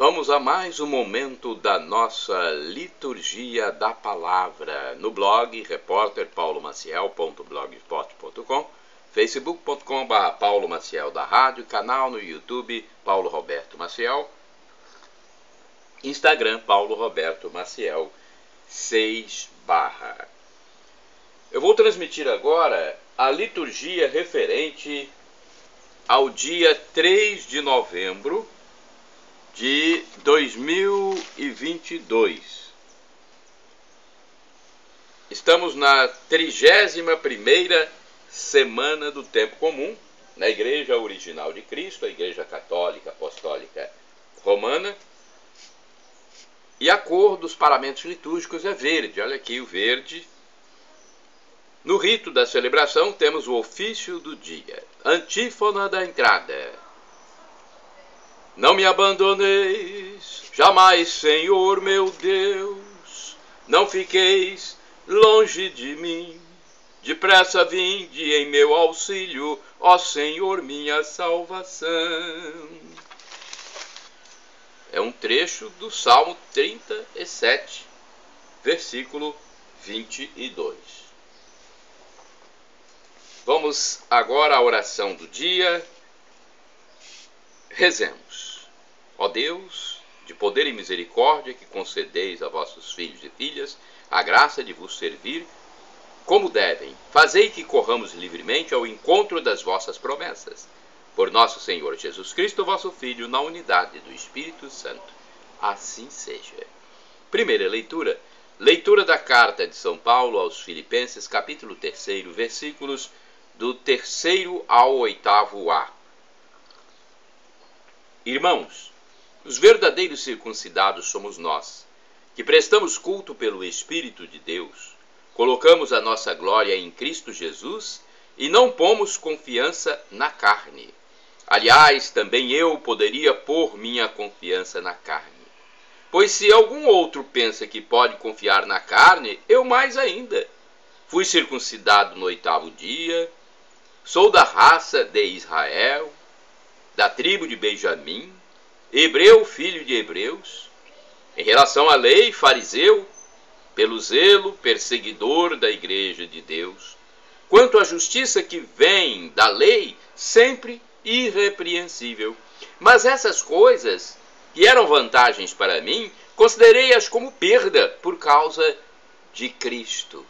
Vamos a mais um momento da nossa liturgia da palavra no blog repórterpaulomaciel.blogspot.com, facebook.com/Paulo Maciel da rádio, canal no YouTube Paulo Roberto Maciel, Instagram Paulo Roberto Maciel 6/. Eu vou transmitir agora a liturgia referente ao dia 3 de novembro de 2022. Estamos na 31ª semana do tempo comum, na Igreja Original de Cristo, a Igreja Católica Apostólica Romana, e a cor dos paramentos litúrgicos é verde. Olha aqui o verde. No rito da celebração temos o ofício do dia, antífona da entrada. Não me abandoneis, jamais, Senhor meu Deus, não fiqueis longe de mim. Depressa vinde em meu auxílio, ó Senhor, minha salvação. É um trecho do Salmo 37, versículo 22. Vamos agora à oração do dia. Rezemos. Ó Deus, de poder e misericórdia, que concedeis a vossos filhos e filhas a graça de vos servir como devem, fazei que corramos livremente ao encontro das vossas promessas. Por nosso Senhor Jesus Cristo, vosso Filho, na unidade do Espírito Santo. Assim seja. Primeira leitura. Leitura da carta de São Paulo aos Filipenses, capítulo 3, versículos do 3º ao 8º. Irmãos, os verdadeiros circuncidados somos nós, que prestamos culto pelo Espírito de Deus, colocamos a nossa glória em Cristo Jesus e não pomos confiança na carne. Aliás, também eu poderia pôr minha confiança na carne. Pois se algum outro pensa que pode confiar na carne, eu mais ainda. Fui circuncidado no 8º dia, sou da raça de Israel, da tribo de Benjamim, hebreu, filho de hebreus, em relação à lei, fariseu, pelo zelo, perseguidor da igreja de Deus, quanto à justiça que vem da lei, sempre irrepreensível. Mas essas coisas, que eram vantagens para mim, considerei-as como perda por causa de Cristo.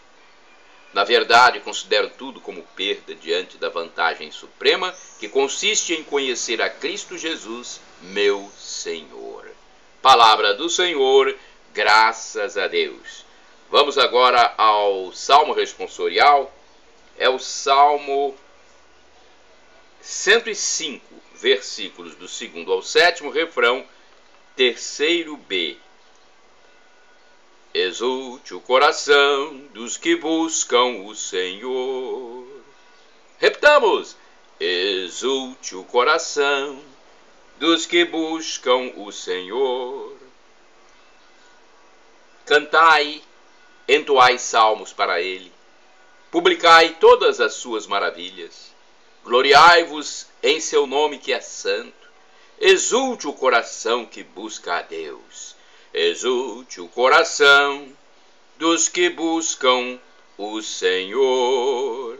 Na verdade, considero tudo como perda diante da vantagem suprema que consiste em conhecer a Cristo Jesus, meu Senhor. Palavra do Senhor, graças a Deus. Vamos agora ao Salmo responsorial. É o Salmo 105, versículos do 2º ao 7º, refrão 3b. Exulte o coração dos que buscam o Senhor. Repitamos. Exulte o coração dos que buscam o Senhor. Cantai, entoai salmos para ele. Publicai todas as suas maravilhas. Gloriai-vos em seu nome que é santo. Exulte o coração que busca a Deus. Exulte o coração dos que buscam o Senhor.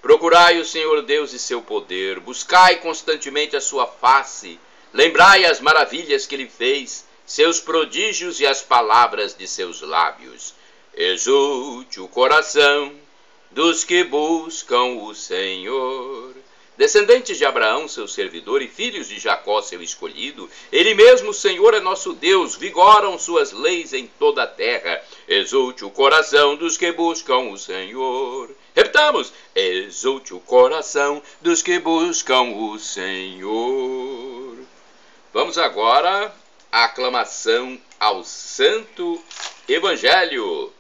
Procurai o Senhor Deus e seu poder, buscai constantemente a sua face, lembrai as maravilhas que ele fez, seus prodígios e as palavras de seus lábios. Exulte o coração dos que buscam o Senhor. Descendentes de Abraão, seu servidor, e filhos de Jacó, seu escolhido, ele mesmo, o Senhor, é nosso Deus, vigoram suas leis em toda a terra. Exulte o coração dos que buscam o Senhor. Repitamos. Exulte o coração dos que buscam o Senhor. Vamos agora à aclamação ao Santo Evangelho.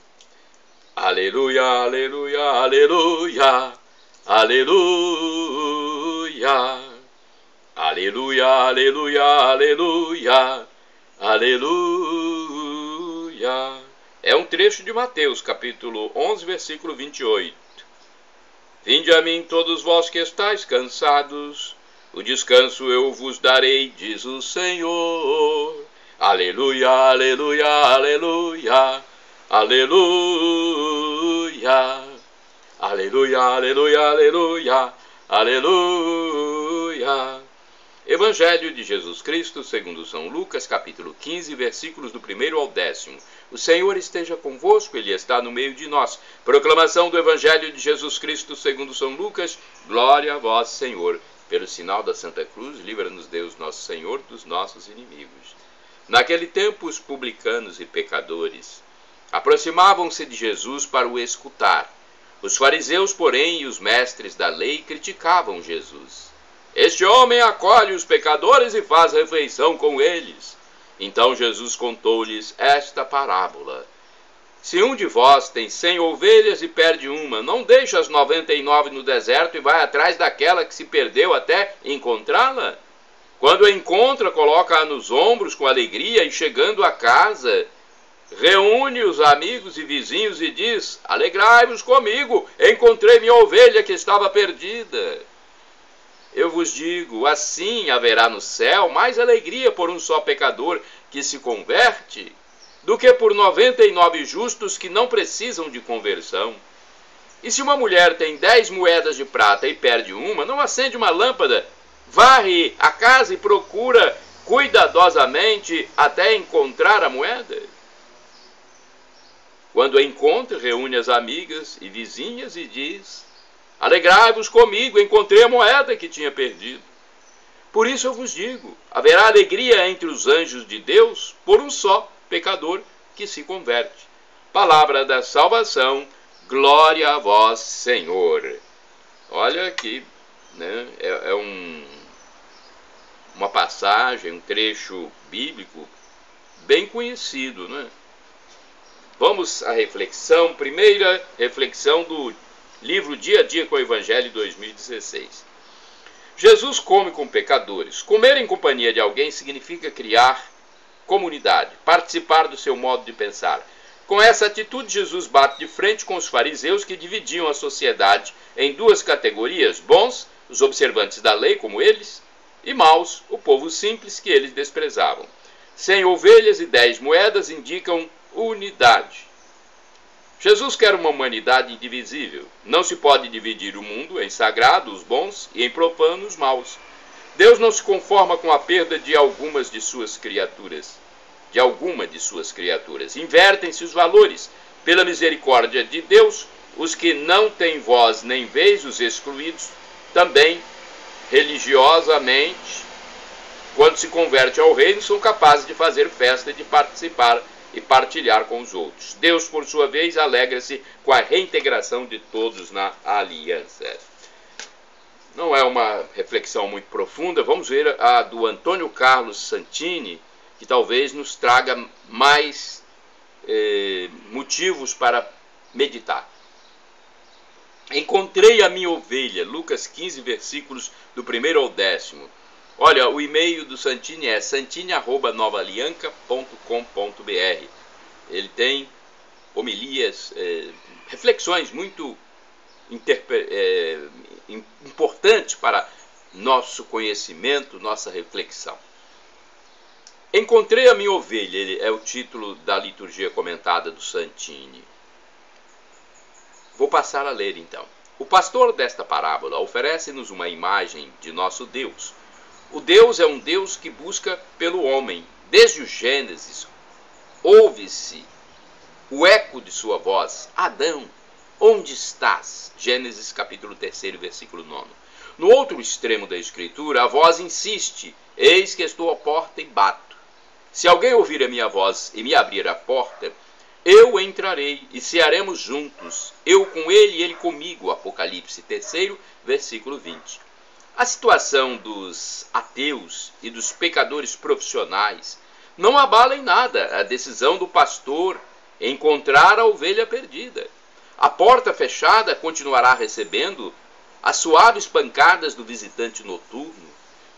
Aleluia, aleluia, aleluia. Aleluia, aleluia, aleluia, aleluia, aleluia. É um trecho de Mateus, capítulo 11, versículo 28. Vinde a mim todos vós que estáis cansados O descanso eu vos darei, diz o Senhor. Aleluia, aleluia, aleluia, aleluia, aleluia, aleluia, aleluia, aleluia. Evangelho de Jesus Cristo, segundo São Lucas, capítulo 15, versículos do 1º ao 10º. O Senhor esteja convosco, Ele está no meio de nós. Proclamação do Evangelho de Jesus Cristo, segundo São Lucas. Glória a vós, Senhor. Pelo sinal da Santa Cruz, livra-nos Deus, nosso Senhor, dos nossos inimigos. Naquele tempo, os publicanos e pecadores aproximavam-se de Jesus para o escutar. Os fariseus, porém, e os mestres da lei criticavam Jesus. Este homem acolhe os pecadores e faz refeição com eles. Então Jesus contou-lhes esta parábola. Se um de vós tem 100 ovelhas e perde uma, não deixa as 99 no deserto e vai atrás daquela que se perdeu até encontrá-la? Quando a encontra, coloca-a nos ombros com alegria e, chegando a casa, reúne os amigos e vizinhos e diz: alegrai-vos comigo, encontrei minha ovelha que estava perdida. Eu vos digo, assim haverá no céu mais alegria por um só pecador que se converte, do que por 99 justos que não precisam de conversão. E se uma mulher tem 10 moedas de prata e perde uma, não acende uma lâmpada, varre a casa e procura cuidadosamente até encontrar a moeda? Quando a encontra, reúne as amigas e vizinhas e diz: alegrai-vos comigo, encontrei a moeda que tinha perdido. Por isso eu vos digo, haverá alegria entre os anjos de Deus por um só pecador que se converte. Palavra da salvação, glória a vós, Senhor. Olha aqui, né? Uma passagem, um trecho bíblico bem conhecido, né? Vamos à reflexão, primeira reflexão do livro Dia a Dia com o Evangelho 2016. Jesus come com pecadores. Comer em companhia de alguém significa criar comunidade, participar do seu modo de pensar. Com essa atitude, Jesus bate de frente com os fariseus que dividiam a sociedade em duas categorias: bons, os observantes da lei, como eles, e maus, o povo simples que eles desprezavam. 100 ovelhas e 10 moedas indicam unidade. Jesus quer uma humanidade indivisível. Não se pode dividir o mundo em sagrado, os bons, e em profano, os maus. Deus não se conforma com a perda de alguma de suas criaturas. Invertem-se os valores. Pela misericórdia de Deus, os que não têm voz nem vez, os excluídos, também religiosamente, quando se converte ao reino, são capazes de fazer festa, de participar e partilhar com os outros. Deus, por sua vez, alegra-se com a reintegração de todos na aliança. Não é uma reflexão muito profunda. Vamos ver a do Antônio Carlos Santini, que talvez nos traga mais motivos para meditar. Encontrei a minha ovelha, Lucas 15, versículos do 1º ao 10º. Olha, o e-mail do Santini é santini@novaalianca.com.br. Ele tem homilias, reflexões muito importantes para nosso conhecimento, nossa reflexão. Encontrei a minha ovelha, é o título da liturgia comentada do Santini. Vou passar a ler então. O pastor desta parábola oferece-nos uma imagem de nosso Deus. O Deus é um Deus que busca pelo homem. Desde o Gênesis, ouve-se o eco de sua voz: Adão, onde estás? Gênesis capítulo 3, versículo 9. No outro extremo da Escritura, a voz insiste: eis que estou à porta e bato. Se alguém ouvir a minha voz e me abrir a porta, eu entrarei e cearemos juntos, eu com ele e ele comigo. Apocalipse 3, versículo 20. A situação dos ateus e dos pecadores profissionais não abala em nada a decisão do pastor em encontrar a ovelha perdida. A porta fechada continuará recebendo as suaves pancadas do visitante noturno.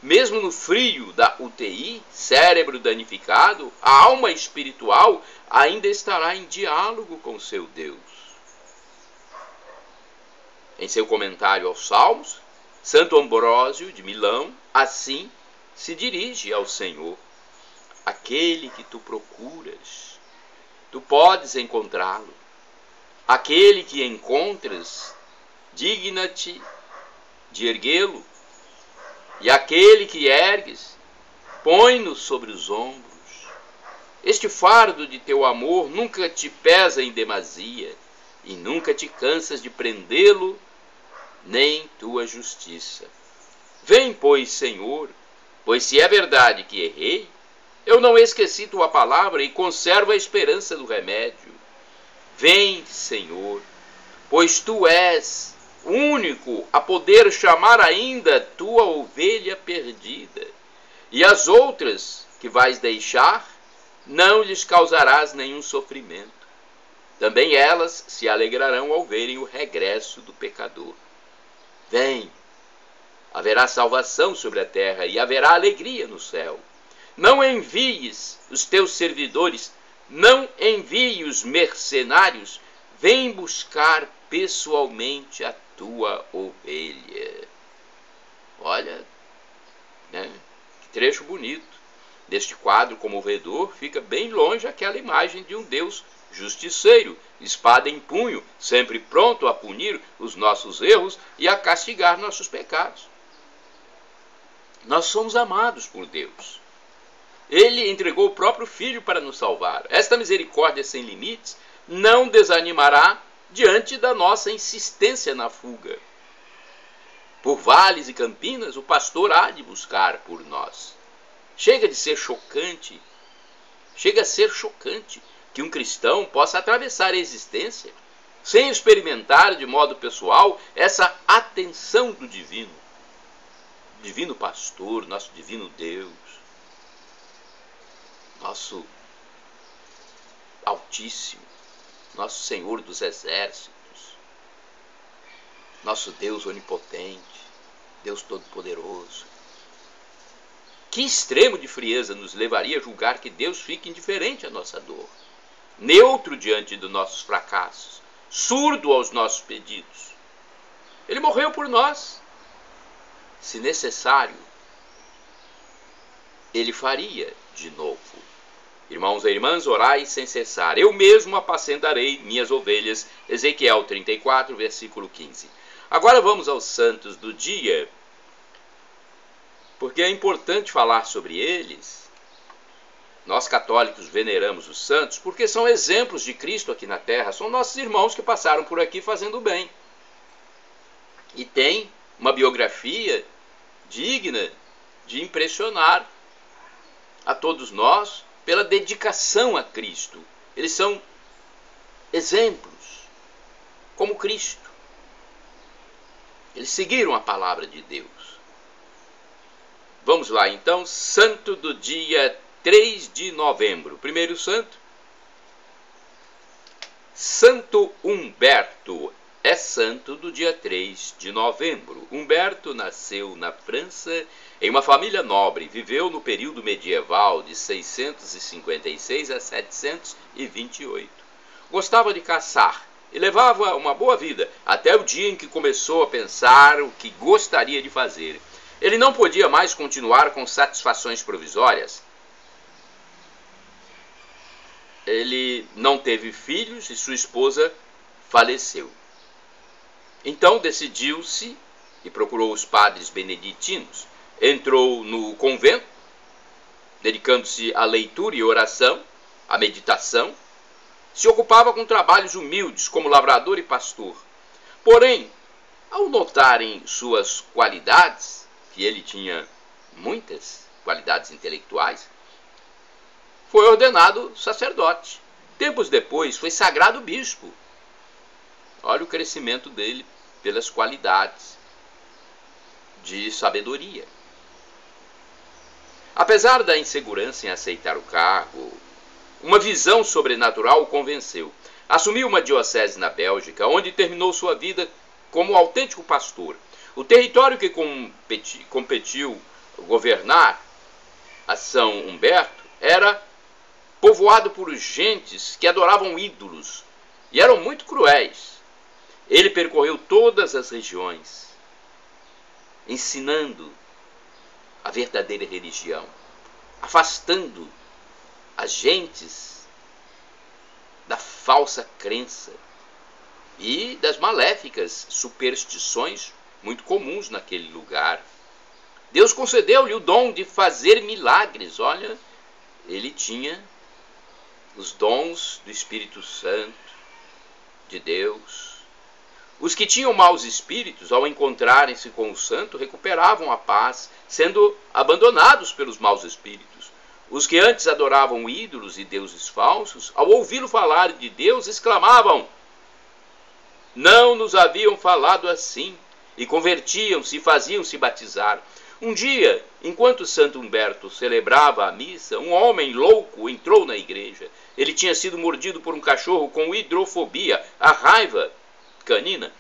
Mesmo no frio da UTI, cérebro danificado, a alma espiritual ainda estará em diálogo com seu Deus. Em seu comentário aos Salmos, Santo Ambrósio de Milão assim se dirige ao Senhor. Aquele que tu procuras, tu podes encontrá-lo. Aquele que encontras, digna-te de erguê-lo. E aquele que ergues, põe-no sobre os ombros. Este fardo de teu amor nunca te pesa em demasia, e nunca te cansas de prendê-lo, nem tua justiça. Vem, pois, Senhor, pois se é verdade que errei, eu não esqueci tua palavra e conservo a esperança do remédio. Vem, Senhor, pois tu és o único a poder chamar ainda tua ovelha perdida. E as outras que vais deixar, não lhes causarás nenhum sofrimento. Também elas se alegrarão ao verem o regresso do pecador. Vem, haverá salvação sobre a terra e haverá alegria no céu. Não envies os teus servidores, não envie os mercenários, vem buscar pessoalmente a tua ovelha. Olha, né? Que trecho bonito. Deste quadro comovedor fica bem longe aquela imagem de um Deus justiceiro, espada em punho, sempre pronto a punir os nossos erros e a castigar nossos pecados. Nós somos amados por Deus. Ele entregou o próprio Filho para nos salvar. Esta misericórdia sem limites não desanimará diante da nossa insistência na fuga. Por vales e campinas, o pastor há de buscar por nós. Chega a ser chocante que um cristão possa atravessar a existência sem experimentar de modo pessoal essa atenção do divino pastor, nosso divino Deus, nosso Altíssimo, nosso Senhor dos Exércitos, nosso Deus onipotente, Deus Todo-Poderoso. Que extremo de frieza nos levaria a julgar que Deus fique indiferente à nossa dor, neutro diante dos nossos fracassos, surdo aos nossos pedidos. Ele morreu por nós. Se necessário, ele faria de novo. Irmãos e irmãs, orai sem cessar. Eu mesmo apacentarei minhas ovelhas. Ezequiel 34, versículo 15. Agora vamos aos santos do dia, porque é importante falar sobre eles. Nós católicos veneramos os santos porque são exemplos de Cristo aqui na terra. São nossos irmãos que passaram por aqui fazendo bem. E tem uma biografia digna de impressionar a todos nós pela dedicação a Cristo. Eles são exemplos, como Cristo. Eles seguiram a palavra de Deus. Vamos lá então, santo do dia 3 de novembro. Primeiro santo, Santo Humberto. É santo do dia 3 de novembro. Humberto nasceu na França em uma família nobre. Viveu no período medieval de 656 a 728. Gostava de caçar e levava uma boa vida, até o dia em que começou a pensar o que gostaria de fazer. Ele não podia mais continuar com satisfações provisórias. Ele não teve filhos e sua esposa faleceu. Então decidiu-se e procurou os padres beneditinos. Entrou no convento, dedicando-se à leitura e oração, à meditação. Se ocupava com trabalhos humildes, como lavrador e pastor. Porém, ao notarem suas qualidades, que ele tinha muitas qualidades intelectuais, foi ordenado sacerdote. Tempos depois, foi sagrado bispo. Olha o crescimento dele pelas qualidades de sabedoria. Apesar da insegurança em aceitar o cargo, uma visão sobrenatural o convenceu. Assumiu uma diocese na Bélgica, onde terminou sua vida como autêntico pastor. O território que competiu governar a São Humberto era povoado por gentes que adoravam ídolos e eram muito cruéis. Ele percorreu todas as regiões, ensinando a verdadeira religião, afastando as gentes da falsa crença e das maléficas superstições muito comuns naquele lugar. Deus concedeu-lhe o dom de fazer milagres. Olha, ele tinha os dons do Espírito Santo de Deus. Os que tinham maus espíritos, ao encontrarem-se com o santo, recuperavam a paz, sendo abandonados pelos maus espíritos. Os que antes adoravam ídolos e deuses falsos, ao ouvi-lo falar de Deus, exclamavam: não nos haviam falado assim, e convertiam-se e faziam-se batizar. Um dia, enquanto Santo Humberto celebrava a missa, um homem louco entrou na igreja. Ele tinha sido mordido por um cachorro com hidrofobia, a raiva canina.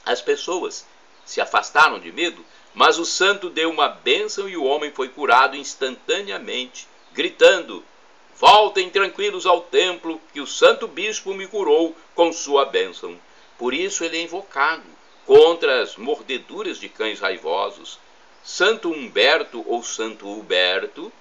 As pessoas se afastaram de medo, mas o santo deu uma bênção e o homem foi curado instantaneamente, gritando: voltem tranquilos ao templo, que o santo bispo me curou com sua bênção. Por isso ele é invocado contra as mordeduras de cães raivosos. Santo Humberto ou Santo Huberto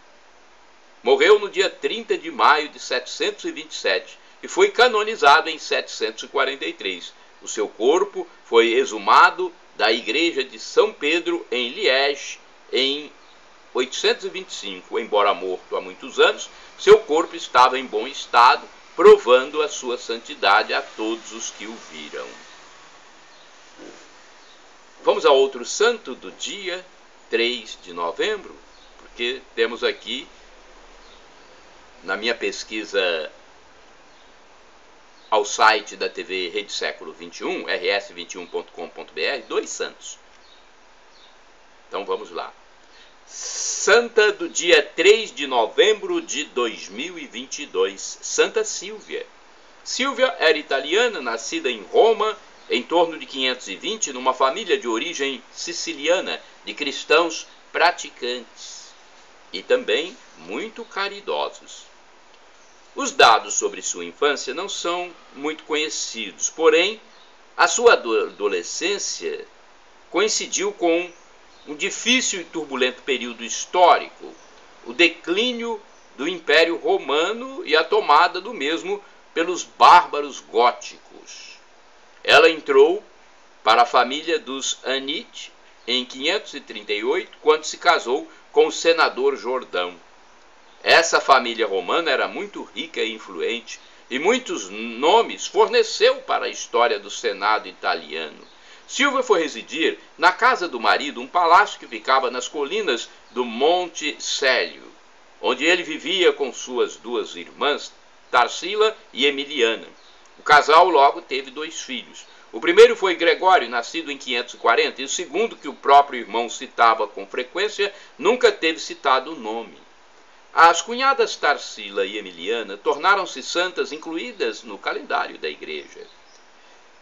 morreu no dia 30 de maio de 727 e foi canonizado em 743. O seu corpo foi exumado da igreja de São Pedro em Liege em 825. Embora morto há muitos anos, seu corpo estava em bom estado, provando a sua santidade a todos os que o viram. Vamos a outro santo do dia 3 de novembro, porque temos aqui, na minha pesquisa ao site da TV Rede Século XXI, rs21.com.br, 2 santos. Então vamos lá. Santa do dia 3 de novembro de 2022, Santa Sílvia. Sílvia era italiana, nascida em Roma em torno de 520, numa família de origem siciliana, de cristãos praticantes e também muito caridosos. Os dados sobre sua infância não são muito conhecidos, porém, a sua adolescência coincidiu com um difícil e turbulento período histórico, o declínio do Império Romano e a tomada do mesmo pelos bárbaros góticos. Ela entrou para a família dos Anite em 538, quando se casou com o senador Jordão. Essa família romana era muito rica e influente, e muitos nomes forneceu para a história do Senado italiano. Sílvia foi residir na casa do marido, um palácio que ficava nas colinas do Monte Célio, onde ele vivia com suas 2 irmãs, Tarsila e Emiliana. O casal logo teve 2 filhos. O primeiro foi Gregório, nascido em 540, e o segundo, que o próprio irmão citava com frequência, nunca teve citado o nome. As cunhadas Tarsila e Emiliana tornaram-se santas incluídas no calendário da igreja.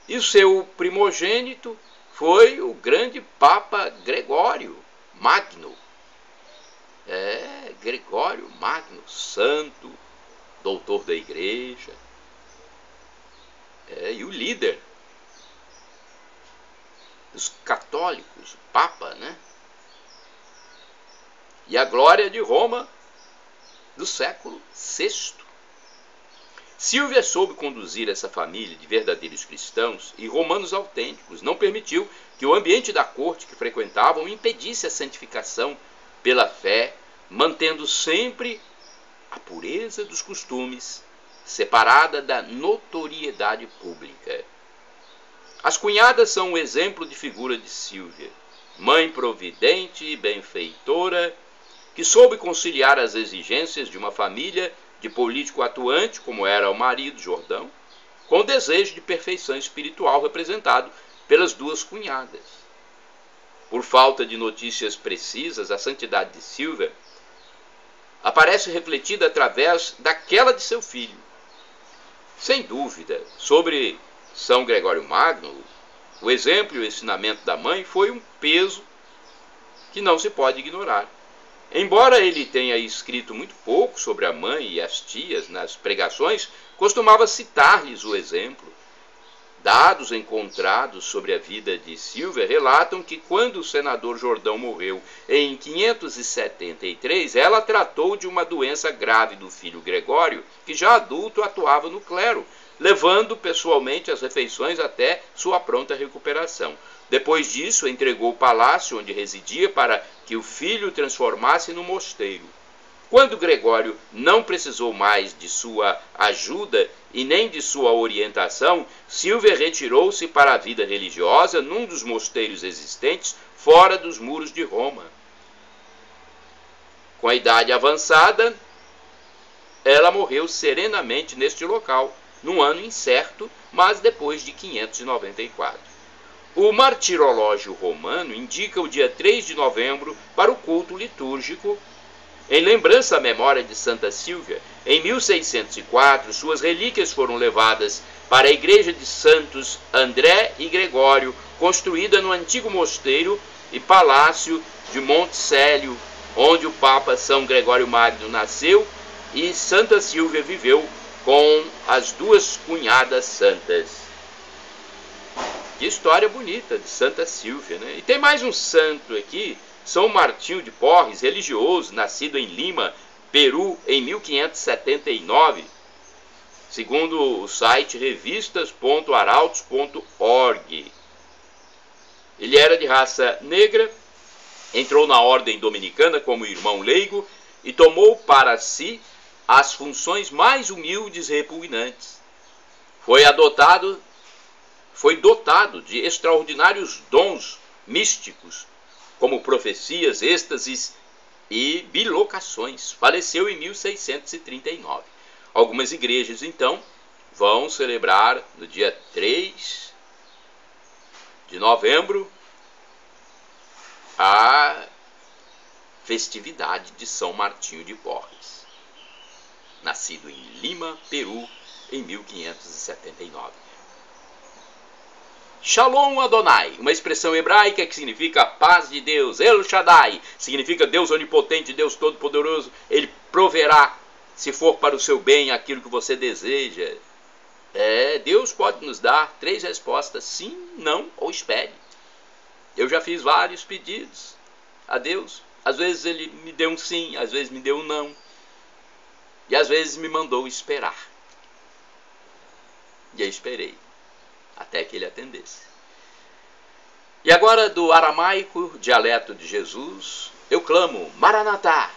E o seu primogênito foi o grande Papa Gregório Magno. Gregório Magno, santo, doutor da igreja, e o líder dos católicos, o Papa, né? E a glória de Roma do século VI. Sílvia soube conduzir essa família de verdadeiros cristãos e romanos autênticos. Não permitiu que o ambiente da corte que frequentavam impedisse a santificação pela fé, mantendo sempre a pureza dos costumes, separada da notoriedade pública. As cunhadas são um exemplo de figura de Sílvia, mãe providente e benfeitora, que soube conciliar as exigências de uma família de político atuante, como era o marido Jordão, com o desejo de perfeição espiritual representado pelas 2 cunhadas. Por falta de notícias precisas, a santidade de Sílvia aparece refletida através daquela de seu filho. Sem dúvida, sobre São Gregório Magno, o exemplo e o ensinamento da mãe foi um peso que não se pode ignorar. Embora ele tenha escrito muito pouco sobre a mãe e as tias nas pregações, costumava citar-lhes o exemplo Dados encontrados sobre a vida de Silvia relatam que quando o senador Jordão morreu em 573, ela tratou de uma doença grave do filho Gregório, que já adulto atuava no clero, levando pessoalmente as refeições até sua pronta recuperação. Depois disso, entregou o palácio onde residia para que o filho o transformasse no mosteiro. Quando Gregório não precisou mais de sua ajuda e nem de sua orientação, Silvia retirou-se para a vida religiosa num dos mosteiros existentes fora dos muros de Roma. Com a idade avançada, ela morreu serenamente neste local, num ano incerto, mas depois de 594. O martirológio romano indica o dia 3 de novembro para o culto litúrgico. Em lembrança à memória de Santa Silvia, em 1604, suas relíquias foram levadas para a igreja de Santos André e Gregório, construída no antigo mosteiro e palácio de Monte Célio, onde o Papa São Gregório Magno nasceu e Santa Silvia viveu com as duas cunhadas santas. Que história bonita de Santa Silvia, né? E tem mais um santo aqui, São Martinho de Porres, religioso, nascido em Lima, Peru, em 1579, segundo o site revistas.arautos.org. Ele era de raça negra, entrou na ordem dominicana como irmão leigo e tomou para si as funções mais humildes e repugnantes. Foi dotado de extraordinários dons místicos, como profecias, êxtases e bilocações. Faleceu em 1639. Algumas igrejas, então, vão celebrar no dia 3 de novembro a festividade de São Martinho de Porres, nascido em Lima, Peru, em 1579. Shalom Adonai, uma expressão hebraica que significa paz de Deus. El Shaddai significa Deus onipotente, Deus todo-poderoso. Ele proverá, se for para o seu bem, aquilo que você deseja. Deus pode nos dar 3 respostas: sim, não ou espere. Eu já fiz vários pedidos a Deus. Às vezes ele me deu um sim, às vezes me deu um não. E às vezes me mandou esperar. E eu esperei até que ele atendesse. E agora, do aramaico, dialeto de Jesus, eu clamo, Maranatá,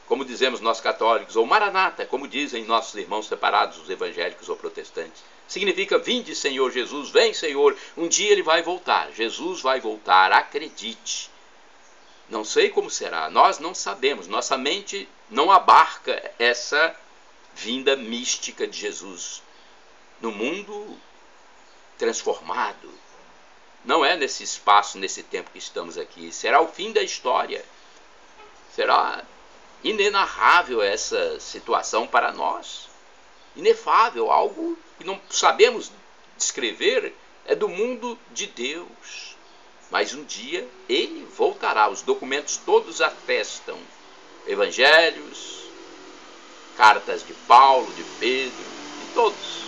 como dizemos nós católicos, ou Maranata, como dizem nossos irmãos separados, os evangélicos ou protestantes. Significa, vinde Senhor Jesus, vem Senhor, um dia ele vai voltar, Jesus vai voltar, acredite. Não sei como será, nós não sabemos, nossa mente não abarca essa vinda mística de Jesus no mundo transformado. Não é nesse espaço, nesse tempo que estamos aqui. Será o fim da história. Será inenarrável essa situação para nós. Inefável, algo que não sabemos descrever, é do mundo de Deus. Mas um dia ele voltará. Os documentos todos atestam. Evangelhos, cartas de Paulo, de Pedro, de todos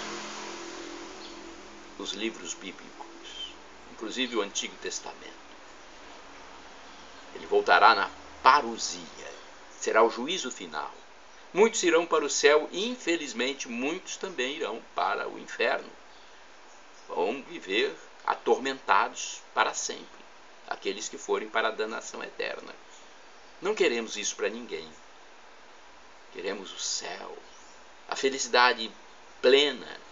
os livros bíblicos, inclusive o Antigo Testamento. Ele voltará na parousia, será o juízo final. Muitos irão para o céu e, infelizmente, muitos também irão para o inferno. Vão viver atormentados para sempre, aqueles que forem para a danação eterna. Não queremos isso para ninguém. Queremos o céu, a felicidade plena,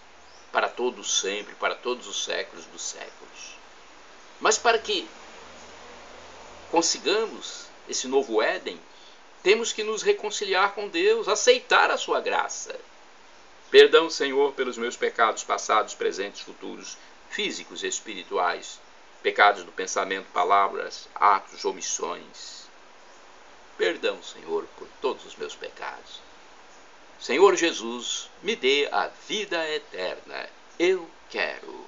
para todos sempre, para todos os séculos dos séculos. Mas para que consigamos esse novo Éden, temos que nos reconciliar com Deus, aceitar a sua graça. Perdão, Senhor, pelos meus pecados passados, presentes, futuros, físicos e espirituais, pecados do pensamento, palavras, atos, omissões. Perdão, Senhor, por todos os meus pecados. Senhor Jesus, me dê a vida eterna. Eu quero.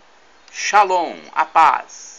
Shalom, a paz.